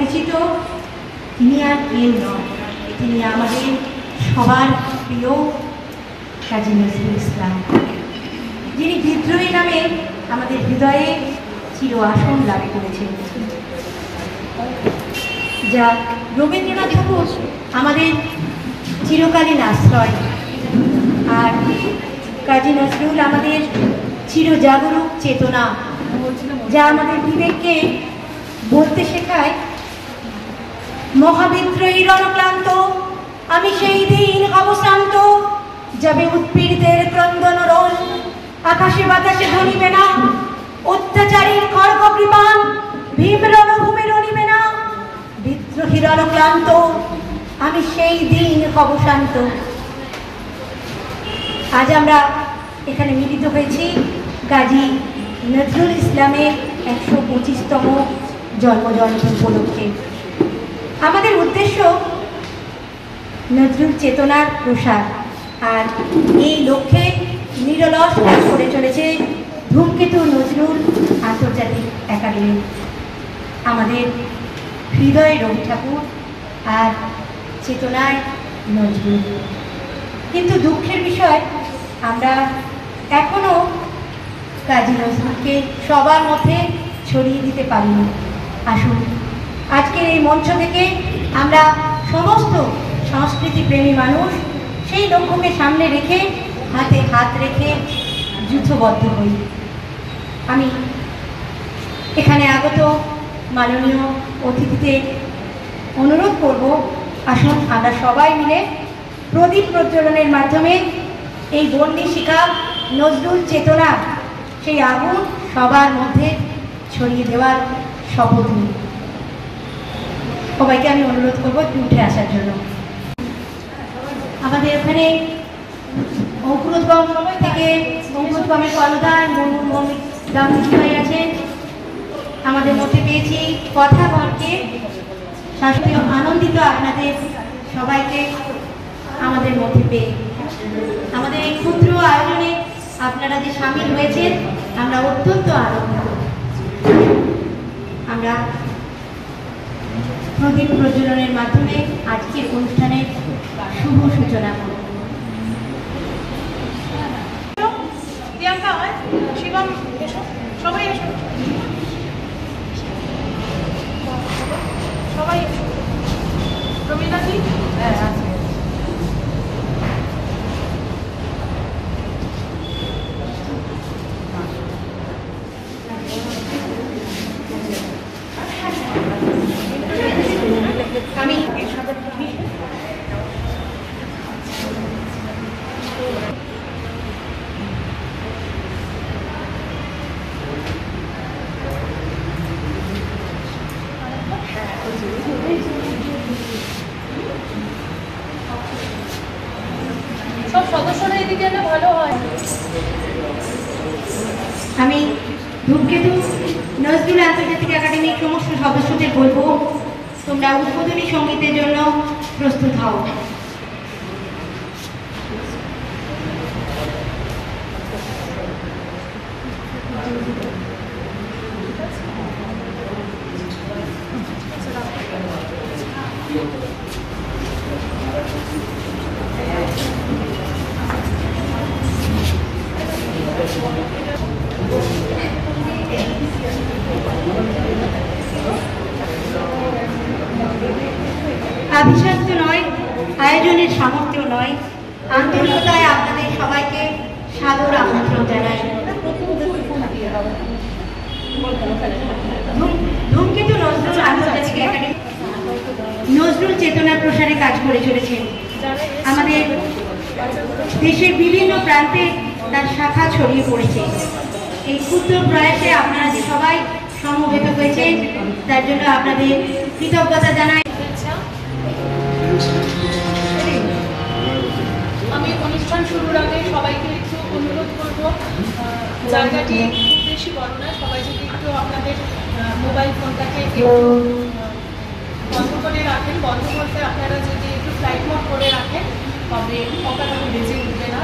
পরিচিত তিনি আর কেউ নন, তিনি আমাদের সবার প্রিয় কাজী নজরুল ইসলাম, যিনি বিদ্রোহী নামে আমাদের হৃদয়ে চির আসন লাভ করেছেন। যা রবীন্দ্রনাথ ঠাকুর আমাদের চিরকালীন আশ্রয়, আর কাজী নজরুল আমাদের চিরজাগরুক চেতনা, যা আমাদের বিবেককে বলতে শেখায়, মহাবিদ্রোহী রণক্লান্ত আমি সেই দিন অবসান্ত, যাবে উৎপীড়িতের ক্রন্দন রোল, আকাশে বাতাসে ধনিবে না, অত্যাচারীর খড়গ কৃপান ভীম রণভূমে রণিবে না, বিদ্রোহী রণক্লান্ত আমি সেই দিন অবসান্ত। আজ আমরা এখানে মিলিত হয়েছি কাজী নজরুল ইসলামের 125তম জন্মজয়ন্তী উপলক্ষে। আমাদের উদ্দেশ্য নজরুল চেতনার প্রসার, আর এই লক্ষ্যে নিরলস কাজ করে চলেছে ধূমকেতু নজরুল আন্তর্জাতিক একাডেমি, আমাদের হৃদয়ে রবি ঠাকুর আর চেতনায় নজরুল। কিন্তু দুঃখের বিষয়, আমরা এখনো কাজী নজরুলকে সবার মধ্যে ছড়িয়ে দিতে পারিনি। আসুন আজকের এই মঞ্চ থেকে আমরা সমস্ত সংস্কৃতি প্রেমী মানুষ সেই লক্ষ্যকে সামনে রেখে হাতে হাত রেখে যুদ্ধবদ্ধ হই। আমি এখানে আগত মাননীয় অতিথিদের অনুরোধ করব, আসুন আমরা সবাই মিলে প্রদীপ প্রজ্বলনের মাধ্যমে এই বন্দি শিখা নজরুল চেতনা সেই আগুন সবার মধ্যে ছড়িয়ে দেওয়ার শপথ নিই। সবাইকে আমি অনুরোধ করবো একটু উঠে আসার জন্য। আমাদের ওখানে অঙ্কুরোদ্গম থেকে অঙ্কুরোদ্গমের কর্ণধার ভাই আছেন। আমাদের মধ্যে পেয়েছি কথা ঘরকে, শাস্ত্রীয় আনন্দিত আপনাদের সবাইকে আমাদের মধ্যে পেয়ে। আমাদের এই ক্ষুদ্র আয়োজনে আপনারা যে সামিল হয়েছেন আমরা অত্যন্ত আনন্দিত। আমরা প্রদীপ প্রজ্বলনের মাধ্যমে আজকের অনুষ্ঠানের শুভ সূচনা করব। শিবম এসো, সবাই এসো, সবাই এসো। রবীন্দ্রনাথ সব সদস্যরা এদিকে এলে ভালো হয়। আমি ধূমকেতু নজরুল আন্তর্জাতিক একাডেমির সমস্ত সদস্যদের বলবো, তোমরা উদ্বোধনী সঙ্গীতের জন্য প্রস্তুত হও। আভিজাত্য নয়, আয়োজনের সামর্থ্য নয়, আন্তরিকতায় আপনাদের সবাইকে সাদর আমন্ত্রণ জানাই। ধূমকেতু নজরুল আন্তর্জাতিক একাডেমি নজরুল চেতনার প্রসারে কাজ করে চলেছেন। আমাদের দেশের বিভিন্ন প্রান্তে তার শাখা ছড়িয়ে পড়েছে। এই ক্ষুদ্র প্রয়াসে আপনারা যে সবাই সমবেত হয়েছেন তার জন্য আপনাদের কৃতজ্ঞতা জানাই। আমি অনুষ্ঠান শুরুর আগে সবাইকে একটু অনুরোধ করব, জায়গাটি খুব বেশি বড় না, সবাই যদি একটু আপনাদের মোবাইল ফোনটাকে একটু বন্ধ করে রাখেন। বন্ধ করতে আপনারা যদি একটু ফ্লাইট মোড করে রাখেন তবে পতাকা বেজে উঠবে না।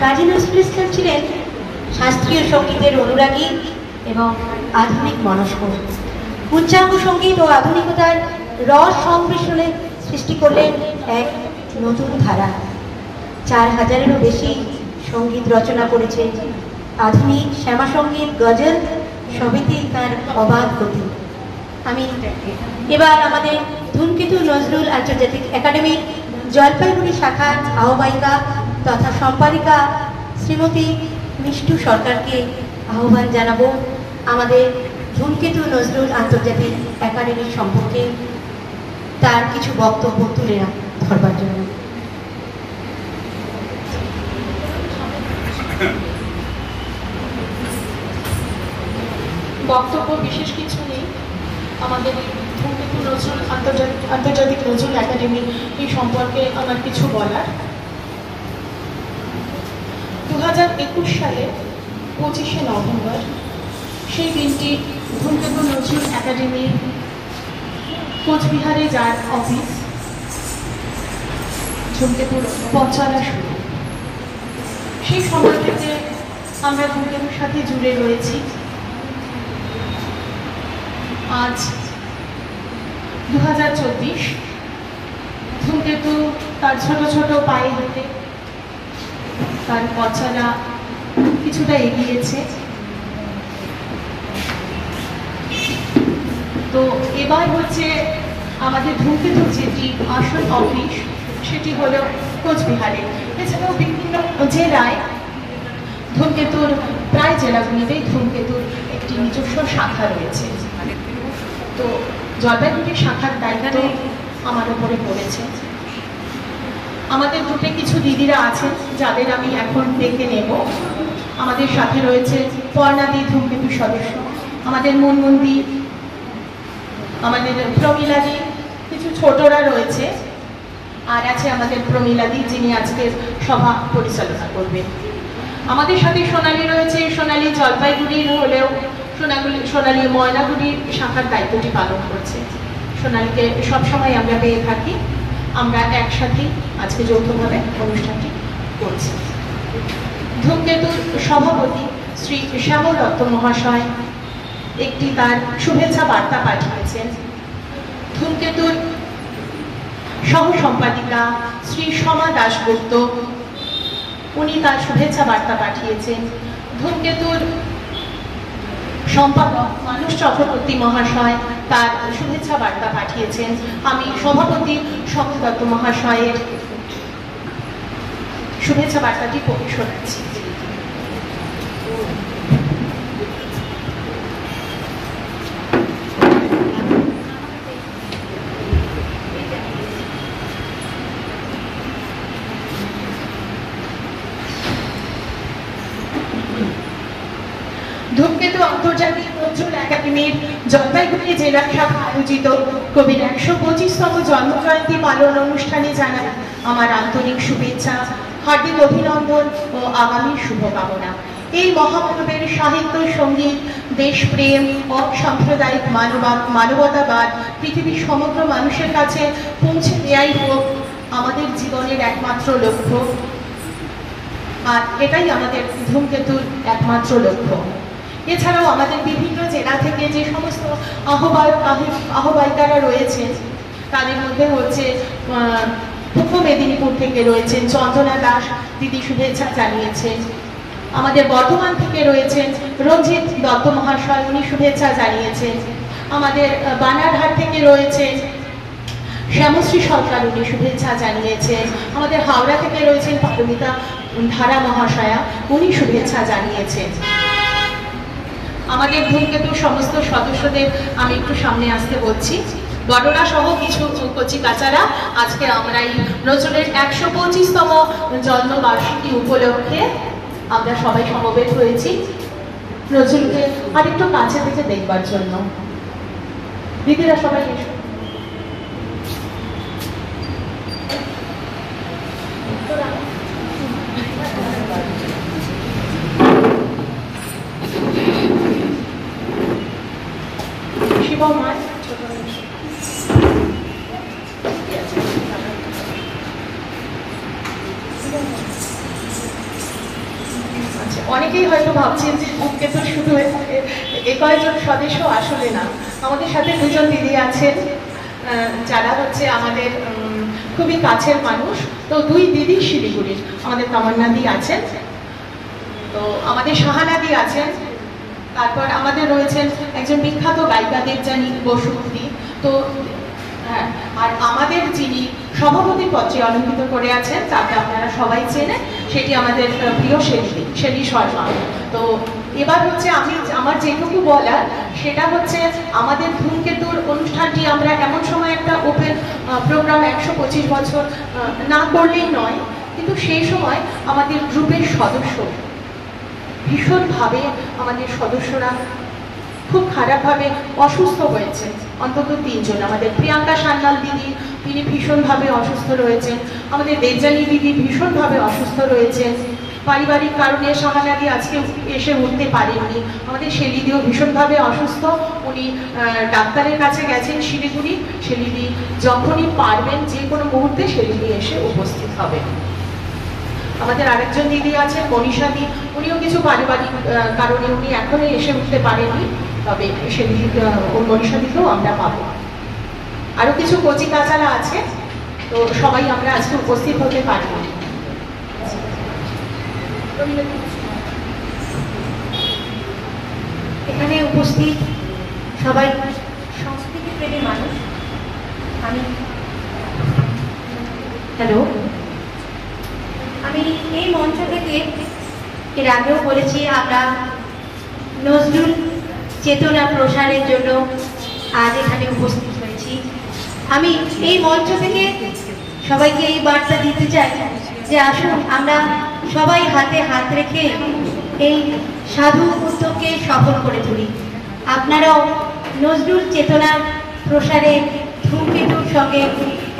কাজী নজরুল ইসলাম ছিলেন শাস্ত্রীয় সঙ্গীতের অনুরাগী এবং আধুনিক মনস্ক। উচ্চাঙ্গ সঙ্গীত ও আধুনিকতার রস সংমিশ্রণে সৃষ্টি করলেন এক নতুন ধারা। 4000-এরও বেশি সঙ্গীত রচনা করেছেন। আধুনিক শ্যামা সঙ্গীত, গজল সবেতেই তার অবাধ গতি। আমি এবার আমাদের ধূমকেতু নজরুল আন্তর্জাতিক একাডেমির জলপাইগুড়ি শাখার আহ্বায়িকা তথা সম্পাদিকা শ্রীমতী মিষ্টু সরকারকে আহ্বান জানাবো আমাদের ধূমকেতু নজরুল আন্তর্জাতিক একাডেমির সম্পর্কে তার কিছু বক্তব্য তুলে ধরবার জন্য। বক্তব্য বিশেষ কিছু নেই। আমাদের ধূমকেতু নজরুল আন্তর্জাতিক নজরুল একাডেমি এই সম্পর্কে আমার কিছু বলার। 2021 সালে 25শে নভেম্বর সেই দিনটি ধূমকেতু নজরুল একাডেমি কোচবিহারে যার অফিস, ধূমকেতুর পথচলা শুরু। সেই সময় থেকে আমরা ধূমকেতুর সাথে জুড়ে রয়েছি। আজ 2024, ধূমকেতু তার ছোট ছোট পায়ে হেঁটে তার পথচলা কিছুটা এগিয়েছে। তো এবার হচ্ছে আমাদের ধূমকেতুর যেটি আসল অফিস সেটি হলো কোচবিহারে। এছাড়াও বিভিন্ন জেলায় ধূমকেতুর প্রায় জেলাগুলিতেই ধূমকেতুর একটি নিজস্ব শাখা রয়েছে। তো জলপাইগুড়ি শাখার দায়িত্ব আমার উপরে পড়েছে। আমাদের গ্রুপে কিছু দিদিরা আছেন যাদের আমি এখন ডেকে নেব। আমাদের সাথে রয়েছে পর্ণাদি ধূমকেতুর সদস্য, আমাদের মুনমুন্দি, আমাদের প্রমিলাদি, কিছু ছোটরা রয়েছে, আর আছে আমাদের প্রমিলাদি যিনি আজকের সভা পরিচালনা করবেন। আমাদের সাথে সোনালী রয়েছে। সোনালী জলপাইগুড়ির হলেও সোনালী ময়নাগুড়ির শাখার দায়িত্বটি পালন করছে। সোনালীকে সবসময় আমরা পেয়ে থাকি। আমরা একসাথেই আজকে যৌথভাবে অনুষ্ঠানটি করছি। ধূমকেতুর সভাপতি শ্রী শ্যামল দত্ত মহাশয় একটি তার শুভেচ্ছা বার্তা পাঠিয়েছেন। ধূমকেতুর সহ সম্পাদিকা শ্রী সমা দাশগুপ্ত উনি তার শুভেচ্ছা বার্তা পাঠিয়েছেন। ধূমকেতুর সম্পাদক মানুষ চক্রবর্তী মহাশয় তার শুভেচ্ছা বার্তা পাঠিয়েছেন। আমি সভাপতি শঙ্কর দত্ত মহাশয়ের শুভেচ্ছা বার্তাটি পড়ে শোনাচ্ছি। ধূমকেতু আন্তর্জাতিক নজরুল একাডেমির জলপাইগুড়ি জেলা শাখা আয়োজিত কবির 125তম জন্মজয়ন্তী পালন অনুষ্ঠানে জানাই আমার আন্তরিক শুভেচ্ছা, হার্দিক অভিনন্দন ও আগামী শুভকামনা। এই মহামানবের সাহিত্য, সঙ্গীত, দেশপ্রেম, অসাম্প্রদায়িক মানবতাবাদ পৃথিবীর সমগ্র মানুষের কাছে পৌঁছে দেয়াই হোক আমাদের জীবনের একমাত্র লক্ষ্য, আর এটাই আমাদের ধূমকেতুর একমাত্র লক্ষ্য। এছাড়াও আমাদের বিভিন্ন জেলা থেকে যে সমস্ত আহ্বায়িকারা রয়েছেন তাদের মধ্যে হচ্ছে পূর্ব মেদিনীপুর থেকে রয়েছেন চন্দনা দাস, দিদি শুভেচ্ছা জানিয়েছেন। আমাদের বর্ধমান থেকে রয়েছেন রঞ্জিত দত্ত মহাশয়, উনি শুভেচ্ছা জানিয়েছেন। আমাদের বানারহাট থেকে রয়েছেন শ্যামশ্রী সরকার, উনি শুভেচ্ছা জানিয়েছেন। আমাদের হাওড়া থেকে রয়েছেন পারমিতা ধারা মহাশয়া, উনি শুভেচ্ছা জানিয়েছেন। আমাদের ধূমকেতুর সমস্ত সদস্যদের আমি একটু সামনে আসতে বলছি। বড়রা সহ কিছু কচি কাচারা আজকে আমরা এই নজরুলের 125তম জন্মবার্ষিকী উপলক্ষে আমরা সবাই সমবেত হয়েছি নজরুলকে আরেকটু কাছে থেকে দেখবার জন্য। দিদিরা সবাই এসো। অনেকেই হয়তো ভাবছেন যে ধূমকেতু শুধু কয়েকজন সদস্য, আসলে না। আমাদের সাথে দুজন দিদি আছেন যারা হচ্ছে আমাদের খুবই কাছের মানুষ। তো দুই দিদি শিলিগুড়ির, আমাদের তামান্না দি আছেন, তো আমাদের শাহানা দি আছেন, তারপর আমাদের রয়েছেন একজন বিখ্যাত গায়িকা দেবযানী বসু দি। তো হ্যাঁ, আর আমাদের যিনি সভাপতি পত্রে অলঙ্কৃত করে আছেন তাকে আপনারা সবাই চেনেন, সেটি আমাদের প্রিয় শেলী শর্মা। তো এবার হচ্ছে আমার যেটুকু বলার সেটা হচ্ছে আমাদের ধূমকেতুর অনুষ্ঠানটি আমরা এমন সময় একটা ওপেন প্রোগ্রাম 125 বছর না করলেই নয়, কিন্তু সেই সময় আমাদের গ্রুপের সদস্য ভীষণভাবে, আমাদের সদস্যরা খুব খারাপভাবে অসুস্থ হয়েছে। অন্তত 3 জন। আমাদের প্রিয়াঙ্কা সান্যাল দিদি, তিনি ভীষণভাবে অসুস্থ রয়েছেন। আমাদের দেবযানী দিদি ভীষণভাবে অসুস্থ রয়েছেন। পারিবারিক কারণে শাহানাদি আজকে এসে উঠতে পারেননি। আমাদের শেলিদিও ভীষণভাবে অসুস্থ, উনি ডাক্তারের কাছে গেছেন শিলিগুড়ি। শেলিদি যখনই পারবেন যে কোনো মুহূর্তে শেলিদি এসে উপস্থিত হবেন। আমাদের আরেকজন দিদি আছেন মনীষা দি, উনিও কিছু পারিবারিক কারণে উনি এখনো এসে উঠতে পারেননি, তবে শেলিদি ও মনীষা দিকেও আমরা পাবো। আরো কিছু কচি কাচারা আছে, তো সবাই আমরা আজকে উপস্থিত হতে পারবো। এখানে উপস্থিত সবাই সংস্কৃতি প্রেমী মানুষ। আমি এই মঞ্চ থেকে এর আগেও বলেছি, আমরা নজরুল চেতনা প্রসারের জন্য আজ এখানে উপস্থিত হয়েছি। আমি এই মঞ্চ থেকে সবাইকে এই বার্তা দিতে চাই যে আসুন আমরা সবাই হাতে হাত রেখে এই সাধু উদ্যোগকে সফল করে তুলি। আপনারাও নজরুল চেতনা প্রসারে ধূমকেতুর সঙ্গে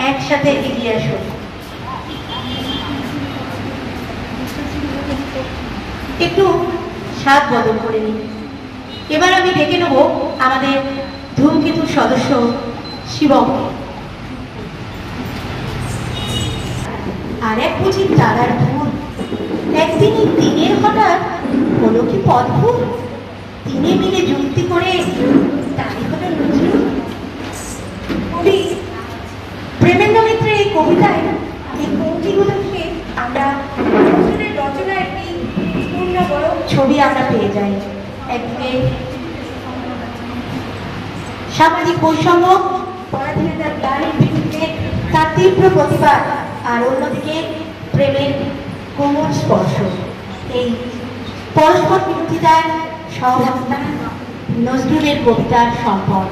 একসাথে এগিয়ে আসুন। একটু স্বাদ বদল করে নিন। এবার আমি ডেকে নেব আমাদের ধূমকেতুর সদস্য শিবমকে। আর এক বুঝি তারার ভুল, একদিনই দিনের হঠাৎ হলো কি পথ ভুল, দিনে মিলে যুক্তি করে তারই হলো নজরুল। কবি প্রেমেন্দ্র মিত্রের এই কবিতায় এই পঙ্ক্তিগুলো থেকে আমরা নজরুলের রচনার একটি পূর্ণ বড় ছবি আমরা পেয়ে যাই। একদিকে সামাজিক বৈষম্য, পরাধীনতার গ্লানির বিরুদ্ধে তার তীব্র প্রতিবাদ, আর অন্যদিকে প্রেমের কোমল স্পর্শ। এই পরস্পর বিরোধিতার সহাবস্থান নজরুলের কবিতার সম্পদ।